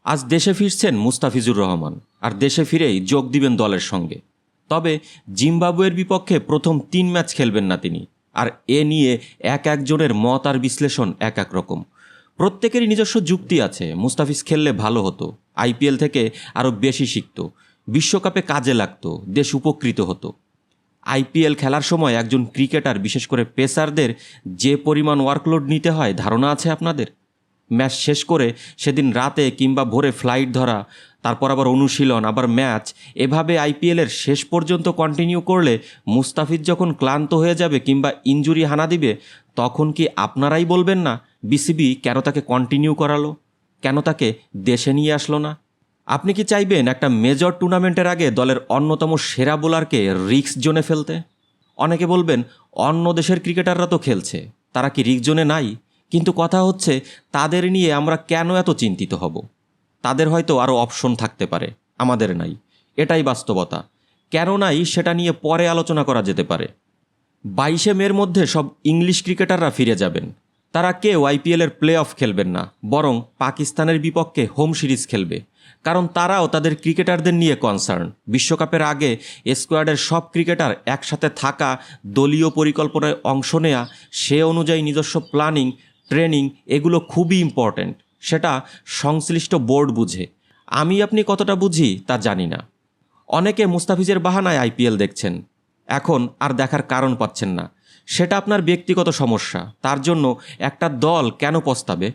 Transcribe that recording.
আজ দেশে ফিরছেন মুস্তাফিজুর রহমান, আর দেশে ফিরেই যোগ দিবেন দলের সঙ্গে। তবে জিম্বাবুয়ের বিপক্ষে প্রথম 3 ম্যাচ খেলবেন না তিনি। আর এ নিয়ে এক একজনের মত আর বিশ্লেষণ এক এক রকম। প্রত্যেকেরই নিজস্ব যুক্তি আছে। মুস্তাফিজ খেললে ভালো হতো, আইপিএল থেকে আরও বেশি শিখত, বিশ্বকাপে কাজে লাগতো, দেশ উপকৃত হতো। আইপিএল খেলার সময় একজন ক্রিকেটার, বিশেষ করে পেসারদের যে পরিমাণ ওয়ার্কলোড নিতে হয় ধারণা আছে আপনাদের? ম্যাচ শেষ করে সেদিন রাতে কিংবা ভোরে ফ্লাইট ধরা, তারপর আবার অনুশীলন, আবার ম্যাচ, এভাবে আইপিএলের শেষ পর্যন্ত কন্টিনিউ করলে মুস্তাফিজ যখন ক্লান্ত হয়ে যাবে কিংবা ইনজুরি হানা দিবে, তখন কি আপনারাই বলবেন না বিসিবি কেন তাকে কন্টিনিউ করালো, কেন তাকে দেশে নিয়ে আসলো না? আপনি কি চাইবেন একটা মেজর টুর্নামেন্টের আগে দলের অন্যতম সেরা বোলারকে রিস্ক জোনে ফেলতে? অনেকে বলবেন অন্য দেশের ক্রিকেটাররা তো খেলছে, তারা কি রিস্ক জোনে নাই? কিন্তু কথা হচ্ছে, তাদের নিয়ে আমরা কেন এত চিন্তিত হব? তাদের হয়তো আরও অপশন থাকতে পারে, আমাদের নাই। এটাই বাস্তবতা। কেন নাই সেটা নিয়ে পরে আলোচনা করা যেতে পারে। 22শে মের মধ্যে সব ইংলিশ ক্রিকেটাররা ফিরে যাবেন। তারা কেউ আইপিএলের প্লে অফ খেলবেন না, বরং পাকিস্তানের বিপক্ষে হোম সিরিজ খেলবে। কারণ তারাও তাদের ক্রিকেটারদের নিয়ে কনসার্ন। বিশ্বকাপের আগে স্কোয়াডের সব ক্রিকেটার একসাথে থাকা, দলীয় পরিকল্পনায় অংশ নেয়া, সে অনুযায়ী নিজস্ব প্ল্যানিং, ট্রেনিং, এগুলো খুবই ইম্পর্ট্যান্ট। সেটা সংশ্লিষ্ট বোর্ড বুঝে। আমি আপনি কতটা বুঝি তা জানি না। অনেকে মুস্তাফিজের বাহানায় আইপিএল দেখছেন, এখন আর দেখার কারণ পাচ্ছেন না। সেটা আপনার ব্যক্তিগত সমস্যা। তার জন্য একটা দল কেন পস্তাবে?